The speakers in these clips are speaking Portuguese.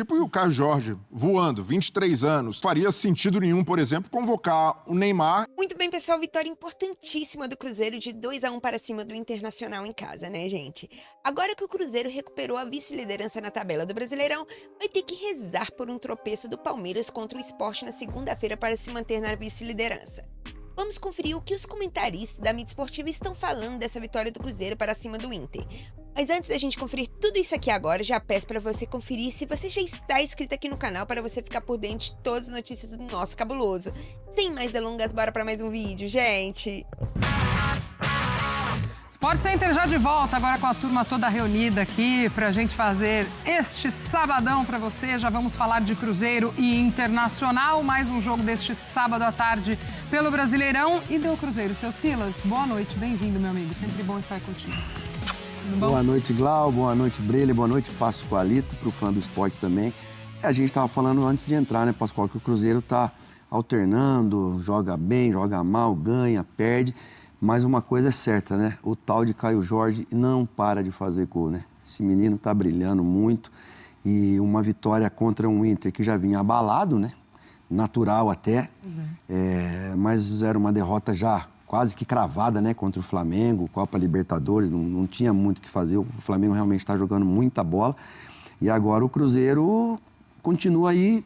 Tipo, e o Caio Jorge, voando, 23 anos. Faria sentido nenhum, por exemplo, convocar o Neymar. Muito bem, pessoal, vitória importantíssima do Cruzeiro de 2-1 para cima do Internacional em casa, né, gente? Agora que o Cruzeiro recuperou a vice-liderança na tabela do Brasileirão, vai ter que rezar por um tropeço do Palmeiras contra o Sport na segunda-feira para se manter na vice-liderança. Vamos conferir o que os comentaristas da mídia esportiva estão falando dessa vitória do Cruzeiro para cima do Inter. Mas antes da gente conferir tudo isso aqui agora, já peço para você conferir se você já está inscrito aqui no canal para você ficar por dentro de todas as notícias do nosso cabuloso. Sem mais delongas, bora para mais um vídeo, gente! Sport Center já de volta, agora com a turma toda reunida aqui para a gente fazer este sabadão para você. Já vamos falar de Cruzeiro e Internacional, mais um jogo deste sábado à tarde pelo Brasileirão. E deu Cruzeiro, seu Silas, boa noite, bem-vindo, meu amigo, sempre bom estar contigo. Tudo bom? Boa noite, Glau, boa noite, Brele, boa noite, Pascoalito, pro fã do esporte também. A gente estava falando antes de entrar, né, Pascoal, que o Cruzeiro tá alternando, joga bem, joga mal, ganha, perde. Mas uma coisa é certa, né? O tal de Caio Jorge não para de fazer gol, né? Esse menino tá brilhando muito. E uma vitória contra um Inter que já vinha abalado, né? Natural até. Mas era uma derrota já quase que cravada, né? Contra o Flamengo, Copa Libertadores, não tinha muito o que fazer. O Flamengo realmente está jogando muita bola. E agora o Cruzeiro continua aí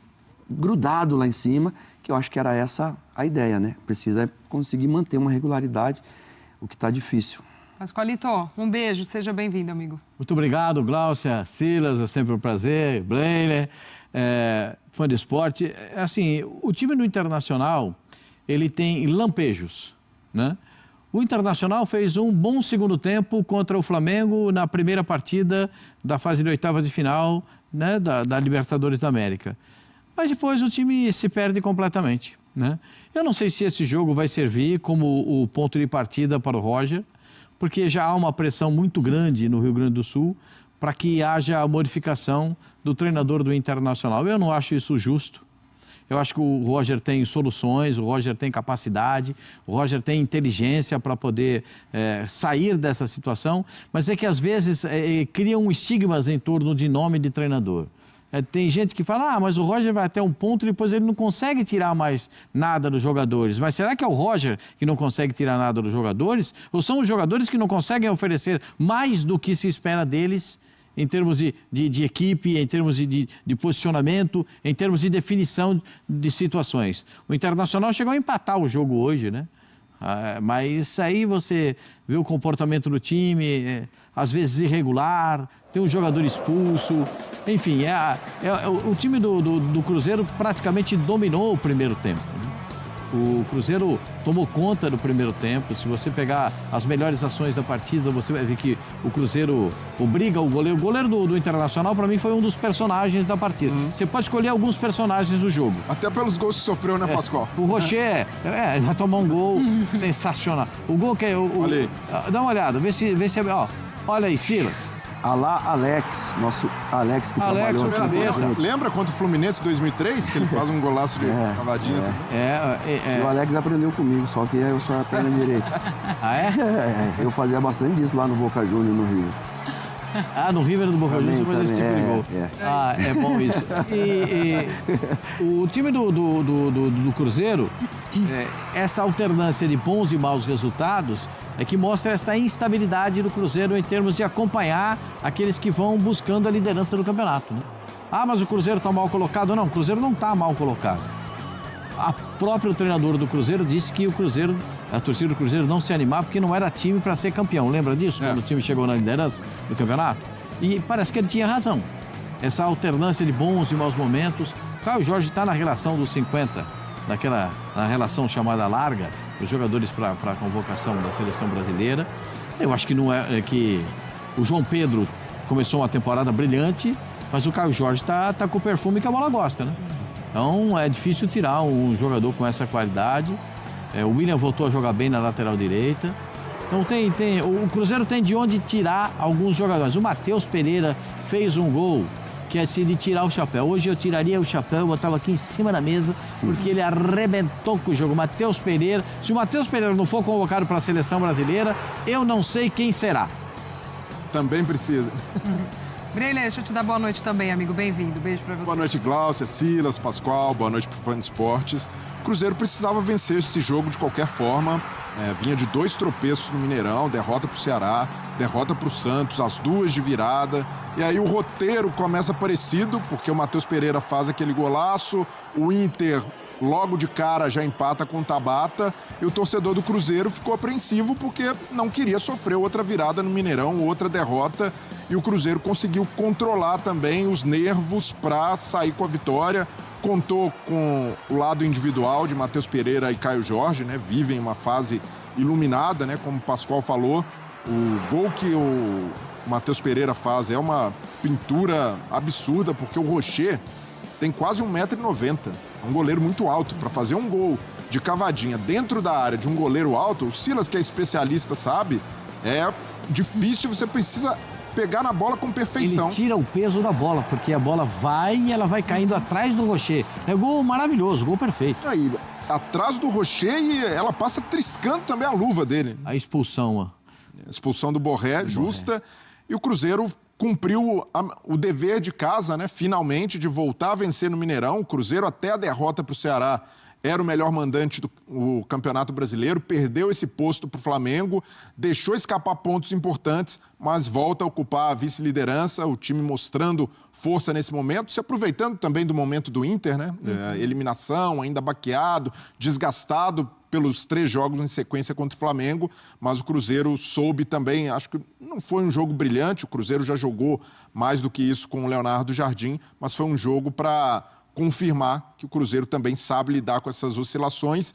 grudado lá em cima, que eu acho que era essa a ideia, né? Precisa conseguir manter uma regularidade, o que está difícil. Pascoalito, um beijo, seja bem-vindo, amigo. Muito obrigado, Gláucia, Silas, é sempre um prazer, Bleiler, fã de esporte. Assim, o time do Internacional, ele tem lampejos, né? O Internacional fez um bom segundo tempo contra o Flamengo na primeira partida da fase de oitavas de final, né, da Libertadores da América. Mas depois o time se perde completamente, né? Eu não sei se esse jogo vai servir como o ponto de partida para o Roger, porque já há uma pressão muito grande no Rio Grande do Sul para que haja a modificação do treinador do Internacional. Eu não acho isso justo. Eu acho que o Roger tem soluções, o Roger tem capacidade, o Roger tem inteligência para poder sair dessa situação, mas é que às vezes criam estigmas em torno de nome de treinador. Tem gente que fala, mas o Roger vai até um ponto e depois ele não consegue tirar mais nada dos jogadores. Mas será que é o Roger que não consegue tirar nada dos jogadores? Ou são os jogadores que não conseguem oferecer mais do que se espera deles em termos de equipe, em termos de posicionamento, em termos de definição de situações? O Internacional chegou a empatar o jogo hoje, né? Mas aí você vê o comportamento do time, às vezes irregular, tem um jogador expulso, enfim, o time do Cruzeiro praticamente dominou o primeiro tempo, né? O Cruzeiro tomou conta do primeiro tempo. Se você pegar as melhores ações da partida, você vai ver que o Cruzeiro obriga o goleiro. O goleiro do Internacional, para mim, foi um dos personagens da partida. Você pode escolher alguns personagens do jogo. Até pelos gols que sofreu, né, Pascoal? O Rocher, vai tomar um gol sensacional. O gol que é... Olha aí. Dá uma olhada, vê se ó, olha aí, Silas. Alá Alex, nosso Alex que trabalhou aqui. cabeça. Lembra contra o Fluminense em 2003, que ele faz um golaço de cavadinha? E o Alex aprendeu comigo, só que eu sou a perna direita. Ah, é? Eu fazia bastante disso lá no Boca Juniors, no Rio. No River do Boca Juniors você faz esse tipo de gol. É bom isso. O time do Cruzeiro, essa alternância de bons e maus resultados é que mostra essa instabilidade do Cruzeiro em termos de acompanhar aqueles que vão buscando a liderança do campeonato, né? Mas o Cruzeiro está mal colocado. Não, o Cruzeiro não está mal colocado. O próprio treinador do Cruzeiro disse que a torcida do Cruzeiro não se animava porque não era time para ser campeão. Lembra disso? Quando o time chegou na liderança do campeonato? E parece que ele tinha razão. Essa alternância de bons e maus momentos. O Caio Jorge está na relação dos 50, na relação chamada larga, os jogadores para a convocação da seleção brasileira. Eu acho que não é que o João Pedro começou uma temporada brilhante, mas o Caio Jorge está com o perfume que a bola gosta, né? Então é difícil tirar um jogador com essa qualidade. O William voltou a jogar bem na lateral direita. Então o Cruzeiro tem de onde tirar alguns jogadores. O Matheus Pereira fez um gol que é de tirar o chapéu. Hoje eu tiraria o chapéu, eu botava aqui em cima da mesa, porque ele arrebentou com o jogo. Matheus Pereira, se o Matheus Pereira não for convocado para a seleção brasileira, eu não sei quem será. Também precisa. Breile, deixa eu te dar boa noite também, amigo. Bem-vindo. Beijo pra você. Boa noite, Glaucia, Silas, Pascoal. Boa noite pro Fã de Esportes. O Cruzeiro precisava vencer esse jogo de qualquer forma. Vinha de 2 tropeços no Mineirão, derrota pro Ceará, derrota pro Santos, as 2 de virada. E aí o roteiro começa parecido, porque o Matheus Pereira faz aquele golaço, o Inter logo de cara já empata com o Tabata, e o torcedor do Cruzeiro ficou apreensivo porque não queria sofrer outra virada no Mineirão, outra derrota, e o Cruzeiro conseguiu controlar também os nervos para sair com a vitória. Contou com o lado individual de Matheus Pereira e Caio Jorge, né? Vivem uma fase iluminada, né? Como o Pascoal falou, o gol que o Matheus Pereira faz é uma pintura absurda, porque o Rocher tem quase 1,90 m. É um goleiro muito alto. Para fazer um gol de cavadinha dentro da área de um goleiro alto, o Silas, que é especialista, sabe, é difícil, você precisa pegar na bola com perfeição. Ele tira o peso da bola, porque a bola vai e ela vai caindo atrás do Rocher. É gol maravilhoso, gol perfeito. Aí, atrás do Rocher, e ela passa triscando também a luva dele. A expulsão, ó. A expulsão do Borré, justa. E o Cruzeiro cumpriu o dever de casa, né? Finalmente, de voltar a vencer no Mineirão. O Cruzeiro, até a derrota para o Ceará, era o melhor mandante do Campeonato Brasileiro, perdeu esse posto para o Flamengo, deixou escapar pontos importantes, mas volta a ocupar a vice-liderança, o time mostrando força nesse momento, se aproveitando também do momento do Inter, né? Eliminação, ainda baqueado, desgastado pelos 3 jogos em sequência contra o Flamengo, mas o Cruzeiro soube também, acho que não foi um jogo brilhante, o Cruzeiro já jogou mais do que isso com o Leonardo Jardim, mas foi um jogo para confirmar que o Cruzeiro também sabe lidar com essas oscilações.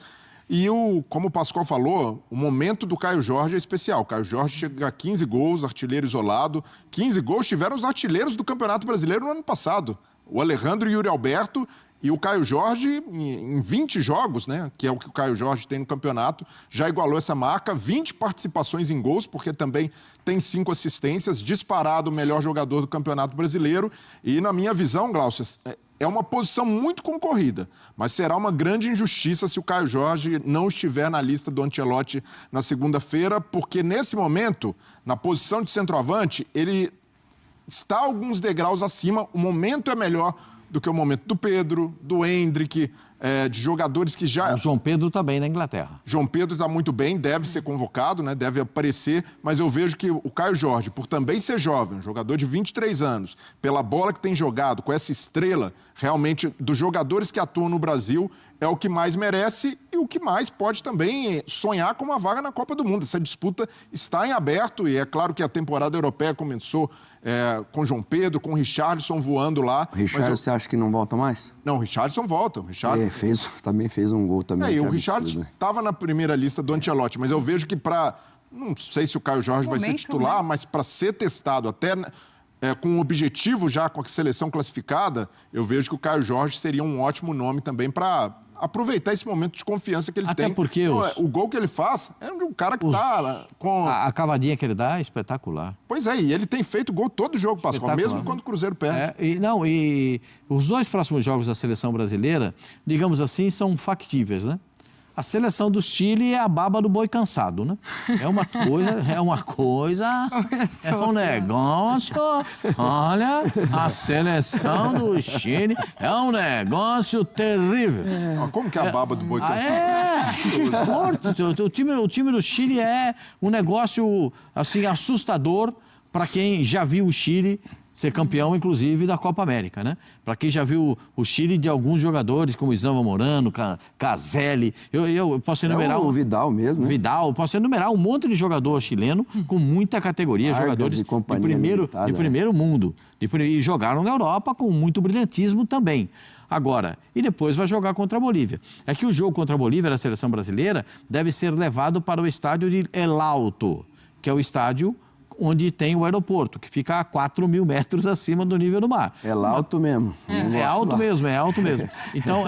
E, como o Pascoal falou, o momento do Caio Jorge é especial. O Caio Jorge chega a 15 gols, artilheiro isolado. 15 gols tiveram os artilheiros do Campeonato Brasileiro no ano passado. O Alejandro e o Yuri Alberto, e o Caio Jorge, em 20 jogos, né, que é o que o Caio Jorge tem no campeonato, já igualou essa marca, 20 participações em gols, porque também tem 5 assistências, disparado o melhor jogador do Campeonato Brasileiro. E, na minha visão, Glaucia, é uma posição muito concorrida, mas será uma grande injustiça se o Caio Jorge não estiver na lista do Ancelotti na segunda-feira, porque nesse momento, na posição de centroavante, ele está alguns degraus acima, o momento é melhor do que o momento do Pedro, do Hendrick, de jogadores que já... O João Pedro está bem na Inglaterra. João Pedro está muito bem, deve ser convocado, né? Deve aparecer, mas eu vejo que o Caio Jorge, por também ser jovem, um jogador de 23 anos, pela bola que tem jogado, com essa estrela, realmente, dos jogadores que atuam no Brasil, é o que mais merece e o que mais pode também sonhar com uma vaga na Copa do Mundo. Essa disputa está em aberto e é claro que a temporada europeia começou com João Pedro, com o Richarlison voando lá. O Richarlison, você acha que não volta mais? Não, o Richarlison volta. Também fez um gol também. E o Richarlison estava na primeira lista do Ancelotti, mas eu vejo que não sei se o Caio Jorge vai ser titular, mas para ser testado até... com um objetivo já com a seleção classificada, eu vejo que o Caio Jorge seria um ótimo nome também para aproveitar esse momento de confiança que ele tem. Até porque o gol que ele faz é um cara que está com... A cavadinha que ele dá é espetacular. Pois é, e ele tem feito gol todo jogo, Pascoal, mesmo quando o Cruzeiro perde. E os 2 próximos jogos da seleção brasileira, digamos assim, são factíveis, né? A seleção do Chile é a baba do boi cansado, né? É um negócio. Olha, a seleção do Chile é um negócio terrível. Como que é a baba do boi cansado? O time do Chile é um negócio, assim, assustador para quem já viu o Chile ser campeão, inclusive, da Copa América, né? Para quem já viu o Chile de alguns jogadores, como Isamba Morano, Caselli, eu posso enumerar... o Vidal mesmo, né? Vidal, posso enumerar um monte de jogador chileno com muita categoria, Vargas jogadores de primeiro mundo. E jogaram na Europa com muito brilhantismo também. Agora, e depois vai jogar contra a Bolívia. É que o jogo contra a Bolívia, da seleção brasileira, deve ser levado para o estádio de El Alto, que é o estádio onde tem o aeroporto, que fica a 4.000 metros acima do nível do mar. É alto mesmo. É alto mesmo. Então,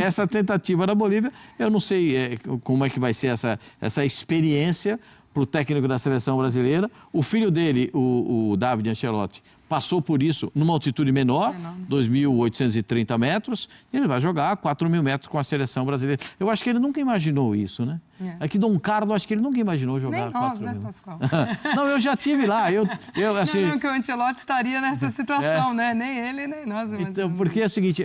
essa tentativa da Bolívia, eu não sei como é que vai ser essa experiência, para o técnico da seleção brasileira. O filho dele, o David Ancelotti, passou por isso numa altitude menor, 2.830 metros, e ele vai jogar 4.000 metros com a seleção brasileira. Eu acho que ele nunca imaginou isso, né? É que Dom Carlos, acho que ele nunca imaginou jogar 4.000. né, Pascoal? Não, eu já tive lá. Assim, Não, que o Ancelotti estaria nessa situação, né? Nem ele, nem nós. Então, porque é o seguinte,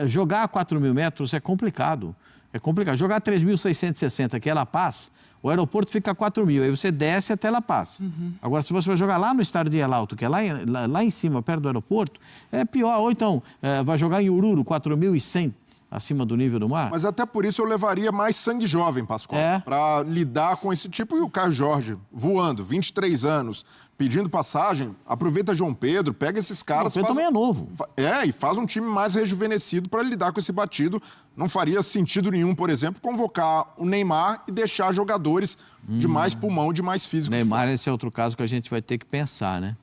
jogar 4.000 metros é complicado. É complicado. Jogar 3.660, que é La Paz, o aeroporto fica a 4.000, aí você desce até La Paz. Agora, se você vai jogar lá no estádio de El Alto, que é lá em cima, perto do aeroporto, é pior. Ou então, vai jogar em Oruro, 4.100, acima do nível do mar. Mas até por isso eu levaria mais sangue jovem, Pascoal, para lidar com esse tipo. E o Caio Jorge, voando, 23 anos, pedindo passagem, aproveita João Pedro, pega esses caras... João Pedro também é novo. E faz um time mais rejuvenescido para lidar com esse batido. Não faria sentido nenhum, por exemplo, convocar o Neymar e deixar jogadores de mais pulmão, de mais físico. Neymar, esse é outro caso que a gente vai ter que pensar, né?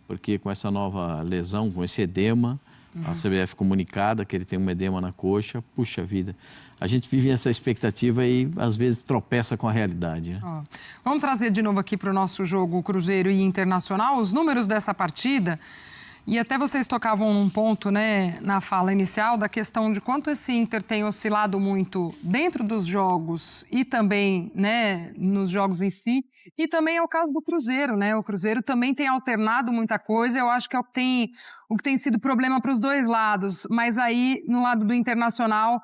Porque com essa nova lesão, com esse edema, a CBF comunicada que ele tem um edema na coxa, puxa vida. A gente vive essa expectativa e às vezes tropeça com a realidade. Né? Vamos trazer de novo aqui para o nosso jogo Cruzeiro e Internacional os números dessa partida. E até vocês tocavam num ponto, né, na fala inicial, da questão de quanto esse Inter tem oscilado muito dentro dos jogos e também, né, nos jogos em si. E também é o caso do Cruzeiro, né? O Cruzeiro também tem alternado muita coisa. Eu acho que é o que tem sido problema para os dois lados. Mas aí, no lado do Internacional,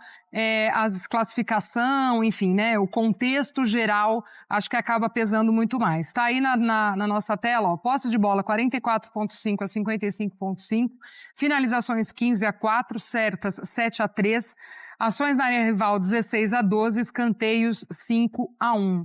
a desclassificação, enfim, né? O contexto geral, acho que acaba pesando muito mais. Está aí na nossa tela, ó, posse de bola 44,5 a 55,5, finalizações 15-4, certas 7-3, ações na área rival 16-12, escanteios 5-1.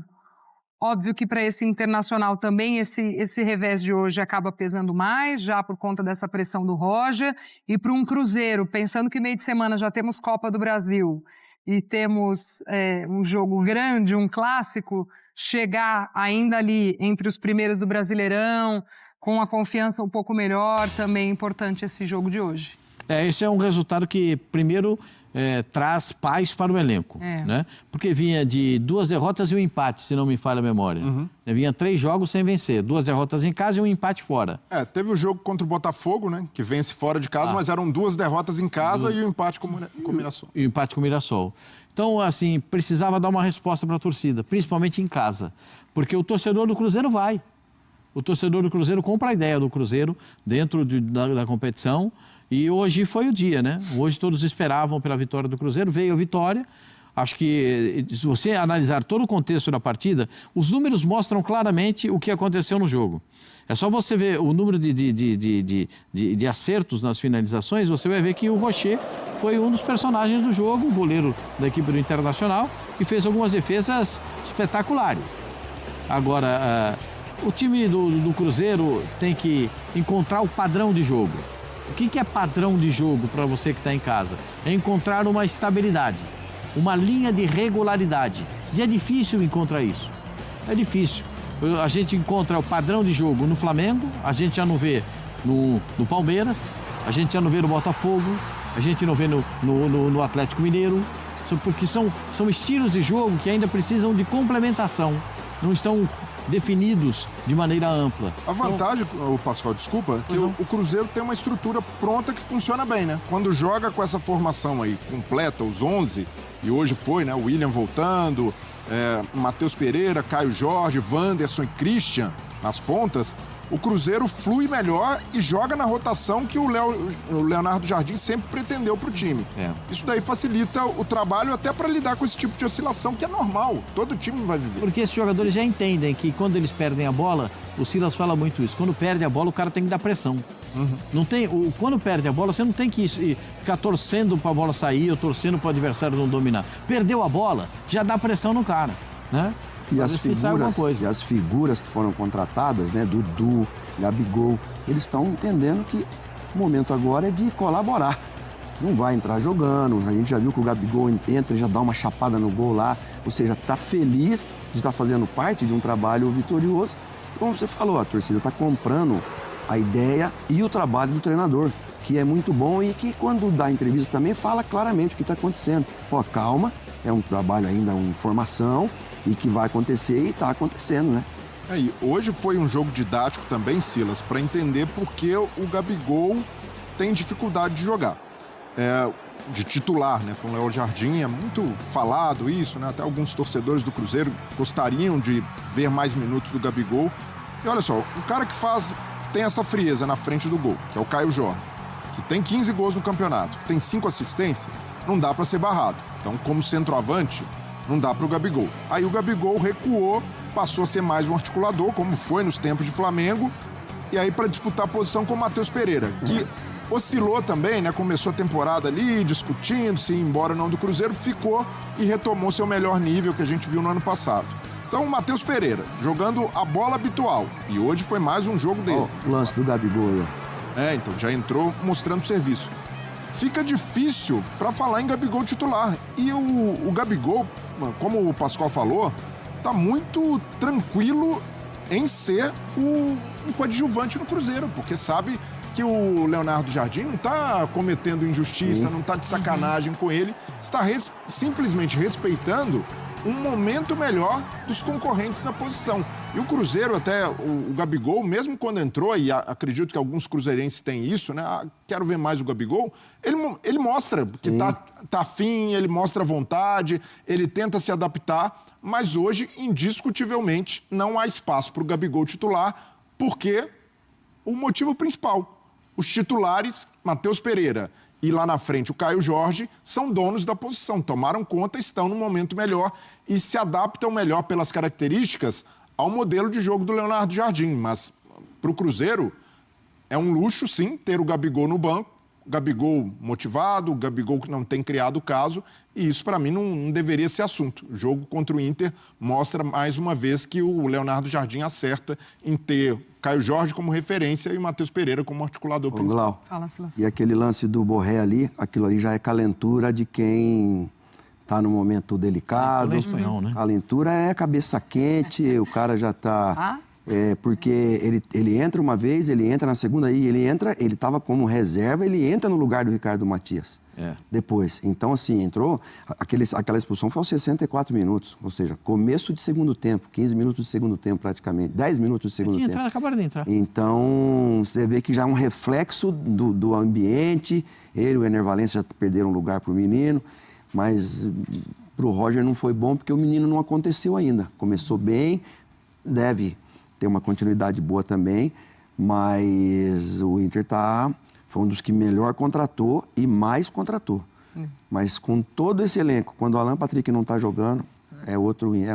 Óbvio que para esse Internacional também esse revés de hoje acaba pesando mais, já por conta dessa pressão do Roger. E para um Cruzeiro, pensando que meio de semana já temos Copa do Brasil e temos um jogo grande, um clássico, chegar ainda ali entre os primeiros do Brasileirão, com a confiança um pouco melhor, também é importante esse jogo de hoje. Esse é um resultado que, primeiro, traz paz para o elenco, né? Porque vinha de 2 derrotas e um empate, se não me falha a memória. Vinha 3 jogos sem vencer, 2 derrotas em casa e um empate fora. Teve o jogo contra o Botafogo, né? Que vence fora de casa, mas eram 2 derrotas em casa e o empate com o Mirassol. E o empate com o Mirassol. Então, assim, precisava dar uma resposta para a torcida, principalmente em casa. Porque o torcedor do Cruzeiro vai. O torcedor do Cruzeiro compra a ideia do Cruzeiro dentro da competição. E hoje foi o dia, né? Hoje todos esperavam pela vitória do Cruzeiro, veio a vitória. Acho que, se você analisar todo o contexto da partida, os números mostram claramente o que aconteceu no jogo. É só você ver o número de acertos nas finalizações, você vai ver que o Rocher foi um dos personagens do jogo, o goleiro da equipe do Internacional, que fez algumas defesas espetaculares. Agora, o time do Cruzeiro tem que encontrar o padrão de jogo. O que é padrão de jogo para você que está em casa? É encontrar uma estabilidade, uma linha de regularidade. E é difícil encontrar isso. É difícil. A gente encontra o padrão de jogo no Flamengo, a gente já não vê no Palmeiras, a gente já não vê no Botafogo, a gente não vê no Atlético Mineiro, porque são estilos de jogo que ainda precisam de complementação, não estão definidos de maneira ampla. A vantagem, Pascoal, desculpa, é que o Cruzeiro tem uma estrutura pronta que funciona bem, né? Quando joga com essa formação aí, completa, os 11, e hoje foi, né? O William voltando, Matheus Pereira, Caio Jorge, Wanderson e Christian nas pontas, o Cruzeiro flui melhor e joga na rotação que o Leonardo Jardim sempre pretendeu para o time. Isso daí facilita o trabalho até para lidar com esse tipo de oscilação, que é normal, todo time vai viver. Porque esses jogadores já entendem que quando eles perdem a bola, o Silas fala muito isso, quando perde a bola o cara tem que dar pressão. Não tem, quando perde a bola, você não tem que ficar torcendo para a bola sair ou torcendo para o adversário não dominar. Perdeu a bola, já dá pressão no cara, né? E as figuras que foram contratadas, né, Dudu, Gabigol, eles estão entendendo que o momento agora é de colaborar. Não vai entrar jogando, a gente já viu que o Gabigol entra e já dá uma chapada no gol lá, ou seja, está feliz de estar fazendo parte de um trabalho vitorioso. Como você falou, a torcida está comprando a ideia e o trabalho do treinador, que é muito bom e que quando dá entrevista também fala claramente o que está acontecendo. Ó, calma, é um trabalho ainda, uma informação e que vai acontecer e está acontecendo, né? E hoje foi um jogo didático também, Silas, para entender por que o Gabigol tem dificuldade de jogar. De titular, né? Com o Léo Jardim é muito falado isso, né? Até alguns torcedores do Cruzeiro gostariam de ver mais minutos do Gabigol. E olha só, o cara que tem essa frieza na frente do gol, que é o Caio Jorge, que tem 15 gols no campeonato, que tem 5 assistências, não dá para ser barrado. Então, como centroavante, não dá para o Gabigol. Aí o Gabigol recuou, passou a ser mais um articulador, como foi nos tempos de Flamengo, e aí para disputar a posição com o Matheus Pereira, que oscilou também, né? Começou a temporada ali, discutindo se ia embora ou não do Cruzeiro, ficou e retomou seu melhor nível que a gente viu no ano passado. Então, o Matheus Pereira, jogando a bola habitual. E hoje foi mais um jogo dele. O lance do Gabigol. Então, já entrou mostrando serviço. Fica difícil para falar em Gabigol titular. E o Gabigol, como o Pascoal falou, tá muito tranquilo em ser um coadjuvante no Cruzeiro, porque sabe que o Leonardo Jardim não está cometendo injustiça, não está de sacanagem com ele, está simplesmente respeitando um momento melhor dos concorrentes na posição. E o Cruzeiro, até o Gabigol, mesmo quando entrou, e acredito que alguns cruzeirenses têm isso, né? Quero ver mais o Gabigol, ele mostra que tá afim, ele mostra vontade, ele tenta se adaptar, mas hoje, indiscutivelmente, não há espaço para o Gabigol titular, porque o motivo principal, os titulares, Matheus Pereira e lá na frente o Caio Jorge, são donos da posição, tomaram conta, estão no momento melhor e se adaptam melhor pelas características ao modelo de jogo do Leonardo Jardim. Mas para o Cruzeiro é um luxo, sim, ter o Gabigol no banco, o Gabigol motivado, o Gabigol que não tem criado o caso, e isso para mim não deveria ser assunto. O jogo contra o Inter mostra mais uma vez que o Leonardo Jardim acerta em ter Caio Jorge como referência e o Matheus Pereira como articulador principal. E aquele lance do Borré ali, aquilo ali já é calentura de quem está no momento delicado. É espanhol, né? Calentura é cabeça quente, o cara já está... porque ele entra uma vez, ele entra na segunda aí, ele estava como reserva, ele entra no lugar do Ricardo Matias. Depois. Então, assim, entrou... Aquela expulsão foi aos 64 minutos, ou seja, começo de segundo tempo, 15 minutos de segundo tempo praticamente, 10 minutos de segundo tempo. Acabaram de entrar. Então, você vê que já é um reflexo do ambiente, ele e o Ener Valencia já perderam lugar para o menino, mas para o Roger não foi bom porque o menino não aconteceu ainda. Começou bem, deve ter uma continuidade boa também, mas o Inter foi um dos que melhor contratou e mais contratou. Mas com todo esse elenco, quando o Alan Patrick não está jogando, é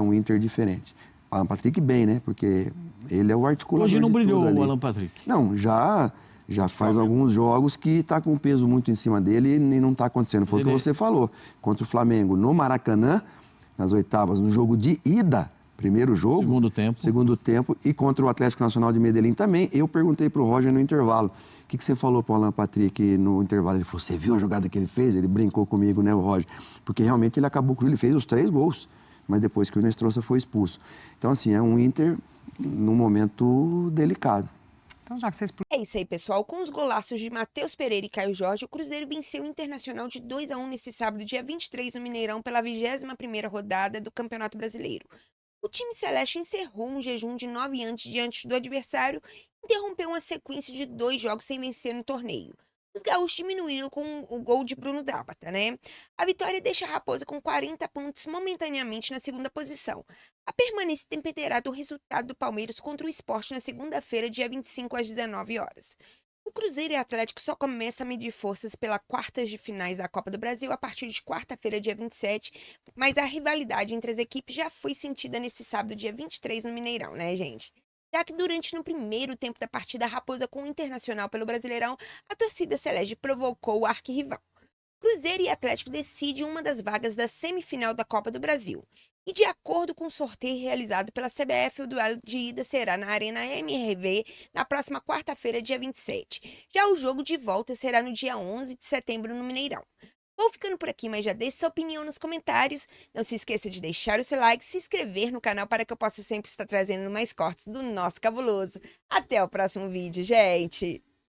um Inter diferente. O Alan Patrick bem, né? Porque ele é o articulador. Hoje não brilhou o Alan Patrick? Não, já faz alguns jogos que está com um peso muito em cima dele e não está acontecendo. Foi o que você falou. Contra o Flamengo no Maracanã, nas oitavas, no jogo de ida, primeiro jogo. Segundo tempo. E contra o Atlético Nacional de Medellín também. Eu perguntei para o Roger no intervalo. O que você falou para o Alan Patrick no intervalo? Ele falou, você viu a jogada que ele fez? Ele brincou comigo, né, o Roger? Porque realmente ele acabou com ele fez os 3 gols. Mas depois que o Inestrosa foi expulso. Então, assim, é um Inter num momento delicado. Então, já que vocês... É isso aí, pessoal. Com os golaços de Matheus Pereira e Caio Jorge, o Cruzeiro venceu o Internacional de 2-1 nesse sábado, dia 23, no Mineirão, pela 21ª rodada do Campeonato Brasileiro. O time celeste encerrou um jejum de 9 anos diante do adversário e interrompeu uma sequência de 2 jogos sem vencer no torneio. Os gaúchos diminuíram com o gol de Bruno Tabata, né? A vitória deixa a Raposa com 40 pontos momentaneamente na segunda posição. A permanência dependerá do resultado do Palmeiras contra o Sport na segunda-feira, dia 25, às 19 horas. O Cruzeiro e Atlético só começam a medir forças pela quartas de finais da Copa do Brasil a partir de quarta-feira, dia 27, mas a rivalidade entre as equipes já foi sentida nesse sábado, dia 23, no Mineirão, né, gente? Já que no primeiro tempo da partida, a Raposa com o Internacional pelo Brasileirão, a torcida celeste provocou o arquirrival. Cruzeiro e Atlético decidem uma das vagas da semifinal da Copa do Brasil. E de acordo com o sorteio realizado pela CBF, o duelo de ida será na Arena MRV na próxima quarta-feira, dia 27. Já o jogo de volta será no dia 11 de setembro no Mineirão. Vou ficando por aqui, mas já deixe sua opinião nos comentários. Não se esqueça de deixar o seu like, se inscrever no canal para que eu possa sempre estar trazendo mais cortes do nosso cabuloso. Até o próximo vídeo, gente!